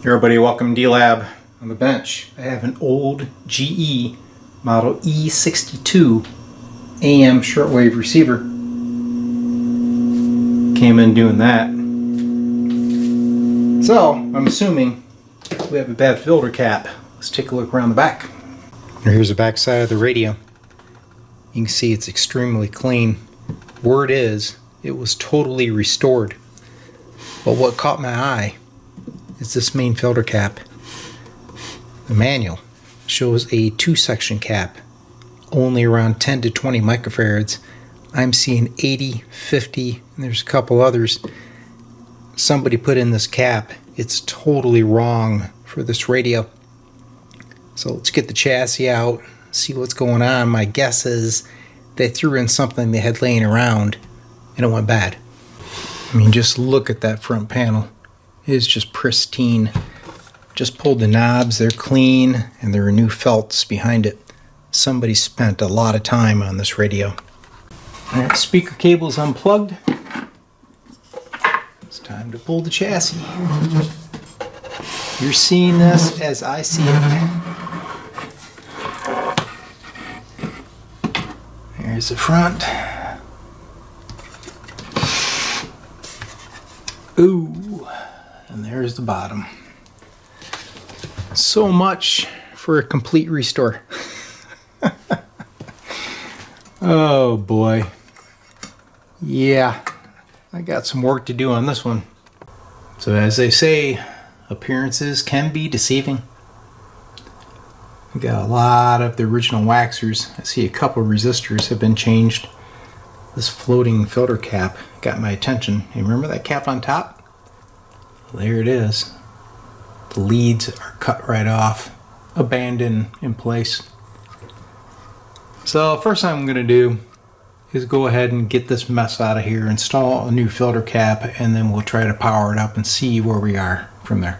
Hey everybody, welcome to D-Lab. On the bench, I have an old GE model E-62 AM shortwave receiver. Came in doing that. So, I'm assuming we have a bad filter cap. Let's take a look around the back. Here's the back side of the radio. You can see it's extremely clean. Word is, it was totally restored. But what caught my eye is this main filter cap. The manual shows a 2-section cap, only around 10 to 20 microfarads. I'm seeing 80, 50, and there's a couple others. Somebody put in this cap. It's totally wrong for this radio. So let's get the chassis out, see what's going on. My guess is they threw in something they had laying around and it went bad. I mean, just look at that front panel. It is just pristine. Just pulled the knobs, they're clean, and there are new felts behind it. Somebody spent a lot of time on this radio. Alright, speaker cable's unplugged. It's time to pull the chassis. You're seeing this as I see it. There's the front. Ooh, and there's the bottom. So much for a complete restore. Oh boy. Yeah, I got some work to do on this one. So as they say, appearances can be deceiving. We got a lot of the original waxers. I see a couple resistors have been changed. This floating filter cap got my attention. Hey, remember that cap on top? Well, there it is. The leads are cut right off, abandoned in place. So first thing I'm going to do is go ahead and get this mess out of here, install a new filter cap, and then we'll try to power it up and see where we are from there.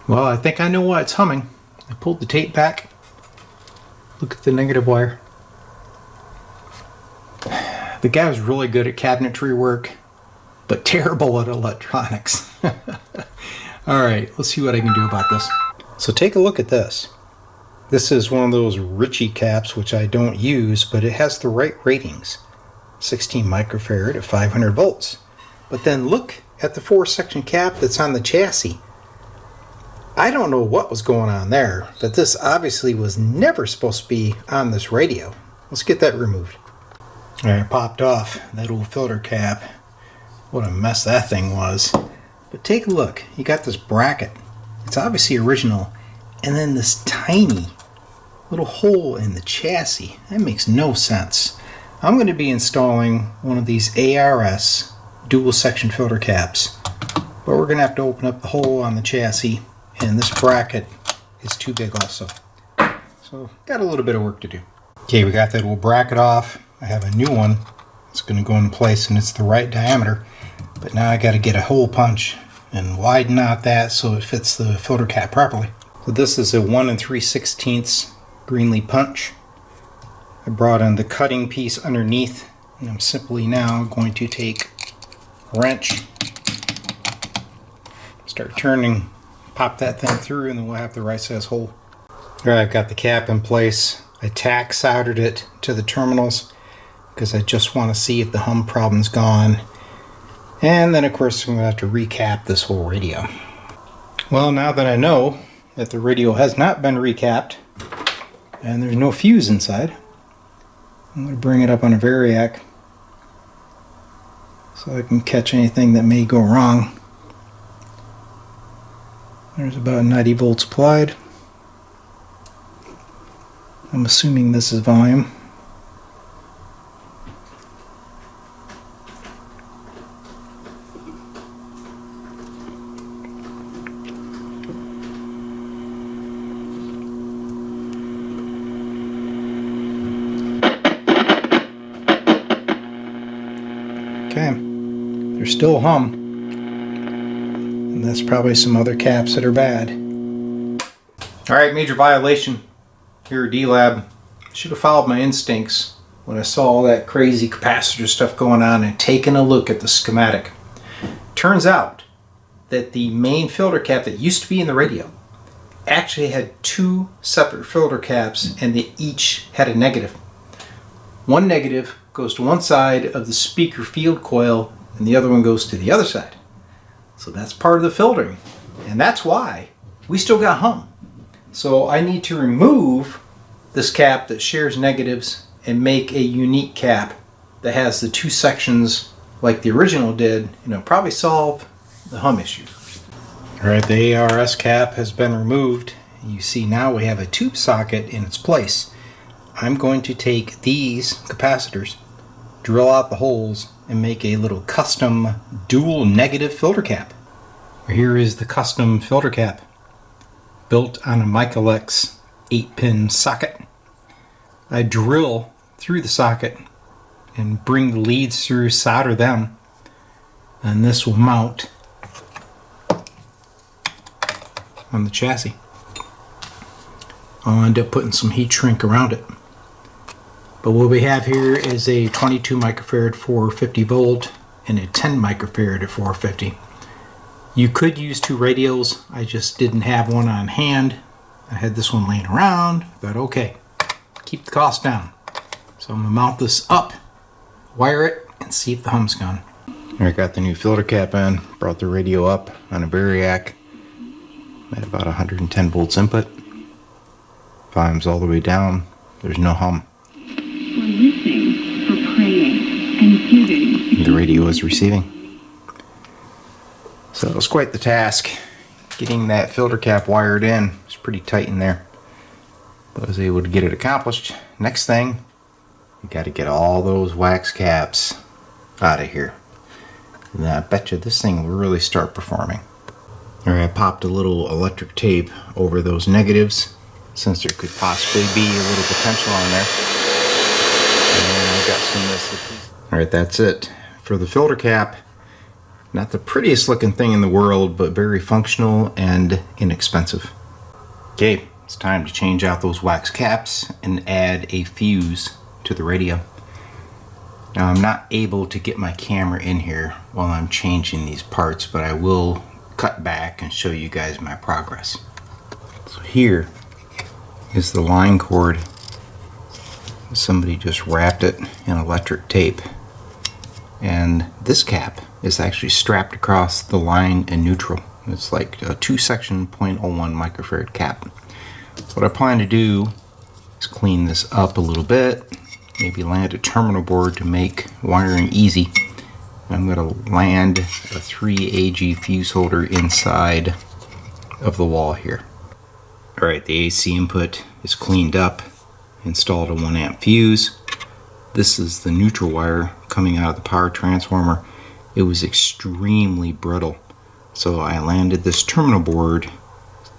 Well, I think I know why it's humming. I pulled the tape back. Look at the negative wire. The guy was really good at cabinetry work, but terrible at electronics. Alright, let's see what I can do about this. So take a look at this. This is one of those Ritchie caps, which I don't use, but it has the right ratings. 16 microfarad at 500 volts. But then look at the 4-section cap that's on the chassis. I don't know what was going on there, but this obviously was never supposed to be on this radio. Let's get that removed. Alright, popped off that old filter cap. What a mess that thing was. But take a look. You got this bracket. It's obviously original. And then this tiny little hole in the chassis. That makes no sense. I'm going to be installing one of these ARS dual section filter caps. But we're going to have to open up the hole on the chassis. And this bracket is too big also. So got a little bit of work to do. Okay, we got that little bracket off. I have a new one. It's going to go into place and it's the right diameter. But now I got to get a hole punch and widen out that so it fits the filter cap properly. So this is a 1 3/16 Greenlee punch. I brought in the cutting piece underneath, and I'm simply now going to take a wrench, start turning, pop that thing through, and then we'll have the right size hole. Alright, I've got the cap in place. I tack soldered it to the terminals because I just want to see if the hum problem's gone. And then of course I'm going to have to recap this whole radio. Well, now that I know that the radio has not been recapped and there's no fuse inside, I'm going to bring it up on a variac so I can catch anything that may go wrong. There's about 90 volts applied. I'm assuming this is volume. Okay, there's still a hum, and that's probably some other caps that are bad. Alright, major violation here at D-Lab. Should have followed my instincts when I saw all that crazy capacitor stuff going on and taken a look at the schematic. Turns out that the main filter cap that used to be in the radio actually had two separate filter caps, and they each had a negative. One negative goes to one side of the speaker field coil and the other one goes to the other side. So that's part of the filtering, and that's why we still got hum. So I need to remove this cap that shares negatives and make a unique cap that has the two sections like the original did, probably solve the hum issue. Alright, the ARS cap has been removed. You see now we have a tube socket in its place. I'm going to take these capacitors, drill out the holes, and make a little custom dual negative filter cap. Here is the custom filter cap, built on a Michaelx 8-pin socket. I drill through the socket and bring the leads through, solder them, and this will mount on the chassis. I'll end up putting some heat shrink around it. But what we have here is a 22 microfarad 450 volt and a 10 microfarad at 450. You could use two radios. I just didn't have one on hand. I had this one laying around, but okay, keep the cost down. So I'm gonna mount this up, wire it, and see if the hum's gone. I got the new filter cap in, brought the radio up on a variac at about 110 volts input. Volume's all the way down. There's no hum. For listening, for praying, and giving. The radio is receiving. So it was quite the task. Getting that filter cap wired in. It's pretty tight in there. But I was able to get it accomplished. Next thing, you got to get all those wax caps out of here. And I bet you this thing will really start performing. Alright, I popped a little electric tape over those negatives, since there could possibly be a little potential on there. And I got some of this. Alright, that's it for the filter cap. Not the prettiest looking thing in the world, but very functional and inexpensive. Okay, it's time to change out those wax caps and add a fuse to the radio. Now I'm not able to get my camera in here while I'm changing these parts, but I will cut back and show you guys my progress. So here is the line cord. Somebody just wrapped it in electric tape, and this cap is actually strapped across the line and neutral. It's like a 2-section 0.01 microfarad cap. So what I plan to do is clean this up a little bit, maybe land a terminal board to make wiring easy. I'm going to land a 3 AG fuse holder inside of the wall here. Alright, the AC input is cleaned up, installed a 1 amp fuse. This is the neutral wire coming out of the power transformer. It was extremely brittle, so I landed this terminal board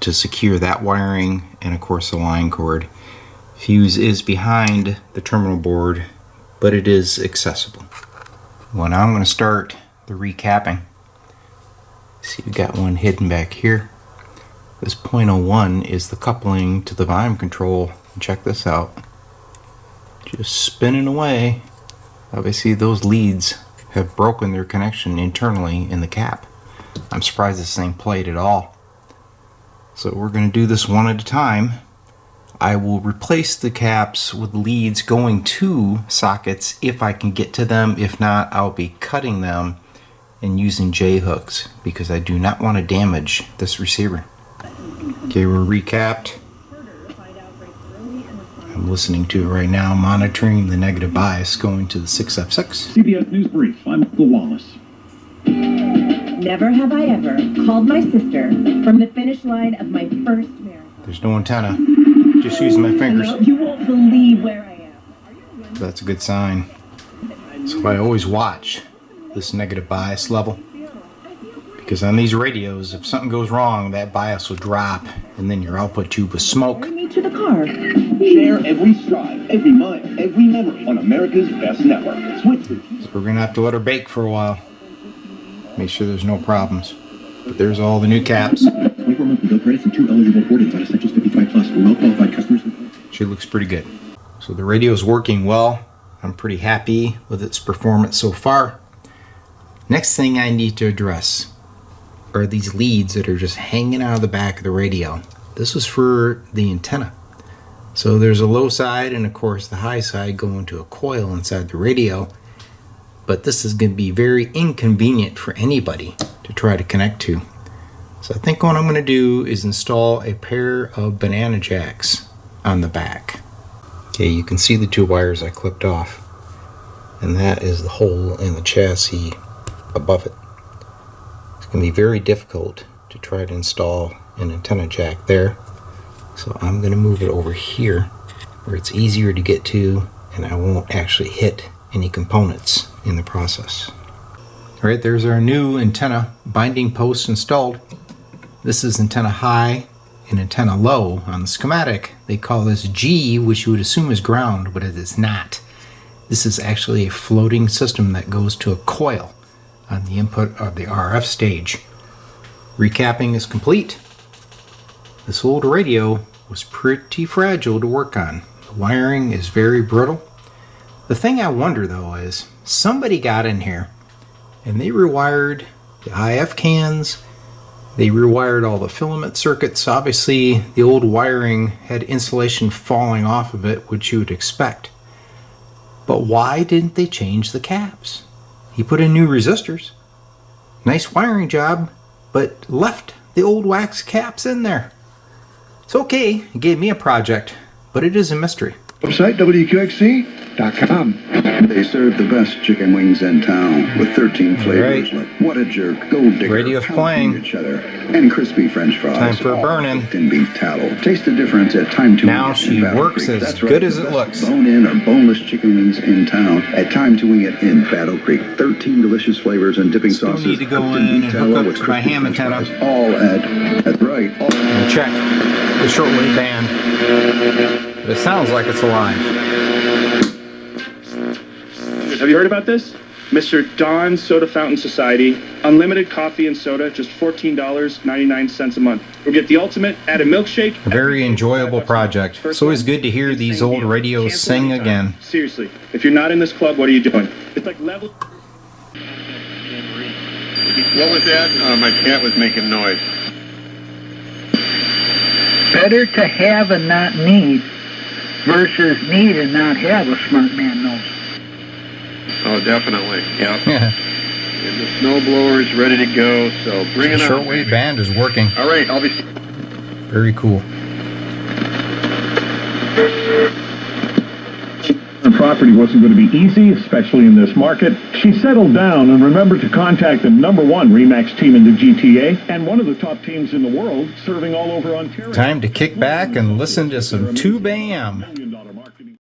to secure that wiring, and of course the line cord. Fuse is behind the terminal board, but it is accessible. Well, now I'm going to start the recapping. See, we got one hidden back here. This 0.01 is the coupling to the volume control. Check this out. Just spinning away. Obviously those leads have broken their connection internally in the cap. I'm surprised this thing played at all. So we're going to do this one at a time. I will replace the caps with leads going to sockets if I can get to them. If not, I'll be cutting them and using J-hooks because I do not want to damage this receiver. Okay, we're recapped. I'm listening to it right now, monitoring the negative bias going to the 6F6. CBS News Brief, I'm Michael Wallace. Never have I ever called my sister from the finish line of my first marathon. There's no antenna, just using my fingers. You won't believe where I am. That's a good sign. So I always watch this negative bias level, because on these radios, if something goes wrong, that bias will drop, and then your output tube will smoke. Carry me to the car. Share every stride, every mile, every memory on America's best network. Switch. So we're going to have to let her bake for a while. Make sure there's no problems. But there's all the new caps. 24-month bill credits and 2 eligible boardings on Essentials 55 Plus for well-qualified customers. She looks pretty good. So the radio is working well. I'm pretty happy with its performance so far. Next thing I need to address are these leads that are just hanging out of the back of the radio. This was for the antenna. So there's a low side and of course the high side going to a coil inside the radio. But this is going to be very inconvenient for anybody to try to connect to. So I think what I'm going to do is install a pair of banana jacks on the back. Okay, you can see the two wires I clipped off. And that is the hole in the chassis above it. It's going to be very difficult to try to install an antenna jack there. So I'm going to move it over here where it's easier to get to and I won't actually hit any components in the process. Alright, there's our new antenna binding post installed. This is antenna high and antenna low. On the schematic they call this G, which you would assume is ground, but it is not. This is actually a floating system that goes to a coil on the input of the RF stage. Recapping is complete. This old radio was pretty fragile to work on. The wiring is very brittle. The thing I wonder though is somebody got in here and they rewired the IF cans, they rewired all the filament circuits. Obviously the old wiring had insulation falling off of it, which you would expect. But why didn't they change the caps? He put in new resistors. Nice wiring job, but left the old wax caps in there. It's okay, it gave me a project, but it is a mystery. Website WQXC.com. They serve the best chicken wings in town with 13 flavors like What a Jerk, Gold Digger, Radio's playing. Each other, and crispy French fries. Time for a all burn-in. cooked in beef tallow. Taste the difference at Time to Now Wing It she in Battle works Creek. as That's right, good as the it best looks. Bone-in or boneless chicken wings in town at Time to Wing It in Battle Creek. 13 delicious flavors and dipping Still sauces. need to go cooked in beef and tallow hook up with to my crispy ham French antenna. fries. All at, that's right, all And check the shortwave band. But it sounds like it's alive. Have you heard about this? Mr. Don Soda Fountain Society. Unlimited coffee and soda, just $14.99 a month. We'll get the ultimate, add a milkshake. A very enjoyable project. It's always good to hear these old radios sing again. Seriously, if you're not in this club, what are you doing? It's like level... What was that? My cat was making noise. Better to have and not need versus need and not have, a smart man knows. Oh, definitely. Yep. Yeah. And the snowblower is ready to go, so bring The it on. shortwave band is working. All right, I'll be... Very cool. The property wasn't going to be easy, especially in this market. She settled down and remembered to contact the #1 RE/MAX team in the GTA and one of the top teams in the world, serving all over Ontario. Time to kick back and listen to some Tube AM.